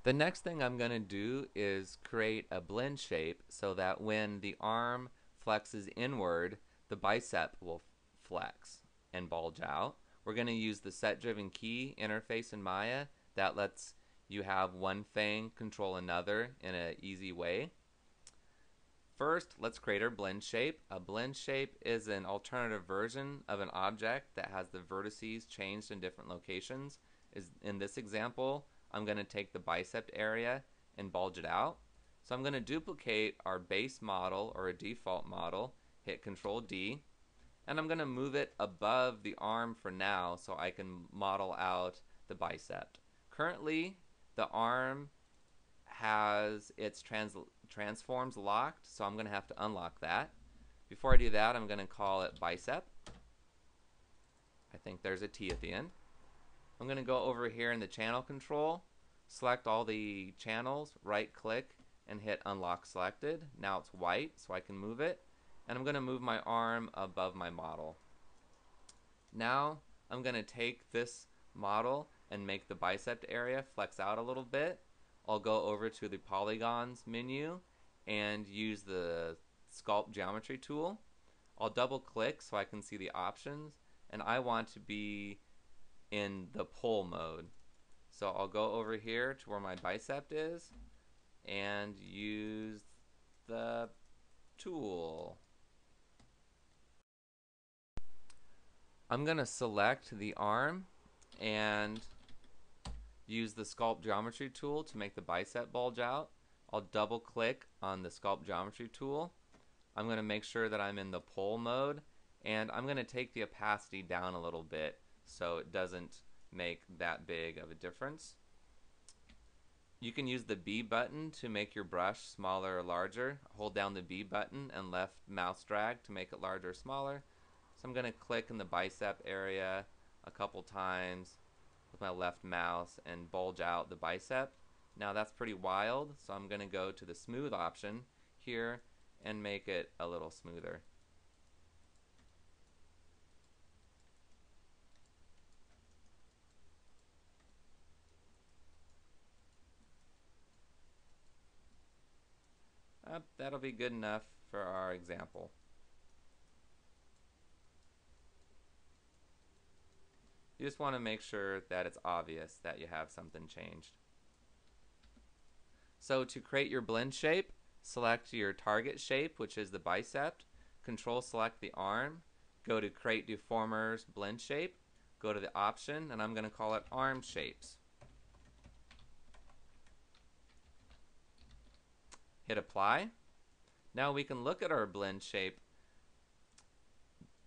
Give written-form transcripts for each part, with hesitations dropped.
The next thing I'm going to do is create a blend shape so that when the arm flexes inward, the bicep will flex and bulge out. We're going to use the set-driven key interface in Maya that lets you have one thing control another in an easy way. First, let's create our blend shape. A blend shape is an alternative version of an object that has the vertices changed in different locations. In this example, I'm going to take the bicep area and bulge it out. So I'm going to duplicate our base model or a default model, hit Control D, and I'm going to move it above the arm for now so I can model out the bicep. Currently, the arm has its transforms locked, so I'm going to have to unlock that. Before I do that, I'm going to call it bicep. I think there's a T at the end. I'm going to go over here in the channel control, select all the channels, right click, and hit unlock selected. Now it's white, so I can move it. And I'm going to move my arm above my model. Now I'm going to take this model and make the bicep area flex out a little bit. I'll go over to the polygons menu and use the sculpt geometry tool. I'll double click so I can see the options, and I want to be in the pull mode. So I'll go over here to where my bicep is and use the tool. I'm going to select the arm and use the sculpt geometry tool to make the bicep bulge out. I'll double click on the sculpt geometry tool. I'm going to make sure that I'm in the pull mode, and I'm going to take the opacity down a little bit so it doesn't make that big of a difference. You can use the B button to make your brush smaller or larger. Hold down the B button and left mouse drag to make it larger or smaller. So I'm going to click in the bicep area a couple times with my left mouse and bulge out the bicep. Now that's pretty wild, so I'm going to go to the smooth option here and make it a little smoother. That'll be good enough for our example. You just want to make sure that it's obvious that you have something changed. So to create your blend shape, select your target shape, which is the bicep, control select the arm, go to create deformers blend shape, go to the option, and I'm going to call it arm shapes. Hit apply. Now we can look at our blend shape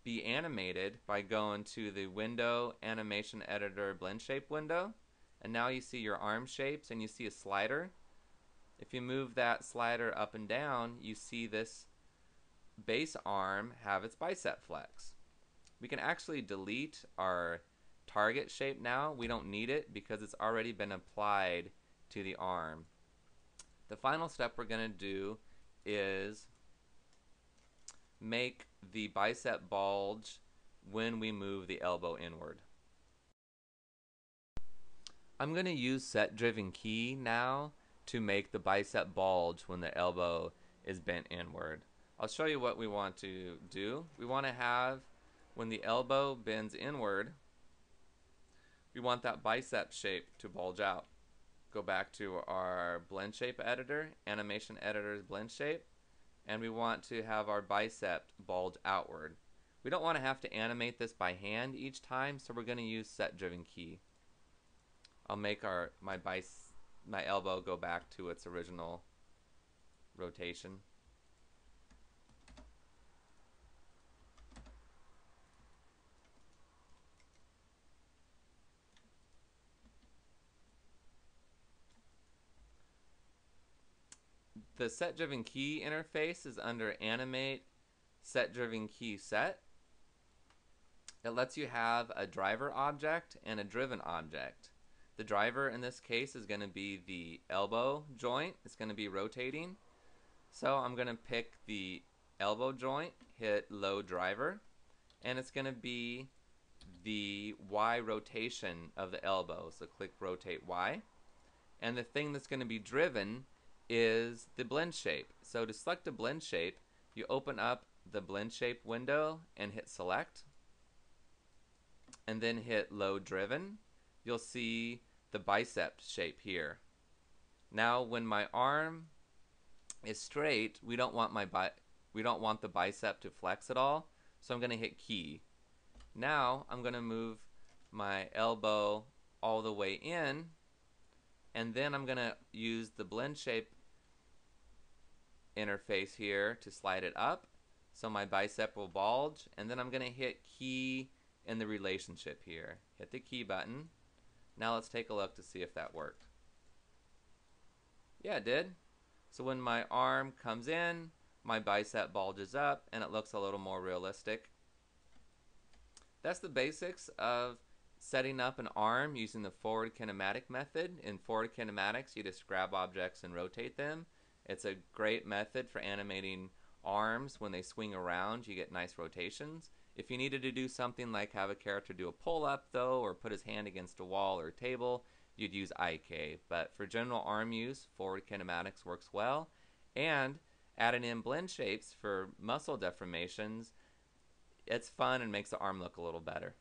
be animated by going to the window animation editor blend shape window, and now you see your arm shapes and you see a slider. If you move that slider up and down, you see this base arm have its bicep flex. We can actually delete our target shape now. We don't need it because it's already been applied to the arm. The final step we're going to do is make the bicep bulge when we move the elbow inward. I'm going to use set driven key now to make the bicep bulge when the elbow is bent inward. I'll show you what we want to do. We want to have, when the elbow bends inward, we want that bicep shape to bulge out. Go back to our blend shape editor, animation editor's blend shape, and we want to have our bicep bulge outward. We don't want to have to animate this by hand each time, so we're going to use set driven key. I'll make my elbow go back to its original rotation. The set driven key interface is under animate set driven key set. It lets you have a driver object and a driven object. The driver in this case is going to be the elbow joint. It's going to be rotating. So I'm going to pick the elbow joint, hit load driver, and it's going to be the Y rotation of the elbow. So click rotate Y. And the thing that's going to be driven is the blend shape. So to select a blend shape, you open up the blend shape window and hit select, and then hit load driven. You'll see the bicep shape here. Now when my arm is straight, we don't want the bicep to flex at all, so I'm going to hit key. Now I'm going to move my elbow all the way in, and then I'm going to use the blend shape interface here to slide it up so my bicep will bulge, and then I'm going to hit key in the relationship here. Hit the key button. Now let's take a look to see if that worked. Yeah, it did. So when my arm comes in, my bicep bulges up and it looks a little more realistic. That's the basics of setting up an arm using the forward kinematic method. In forward kinematics, you just grab objects and rotate them. It's a great method for animating arms. When they swing around, you get nice rotations. If you needed to do something like have a character do a pull-up though, or put his hand against a wall or a table, you'd use IK. But for general arm use, forward kinematics works well. And adding in blend shapes for muscle deformations, it's fun and makes the arm look a little better.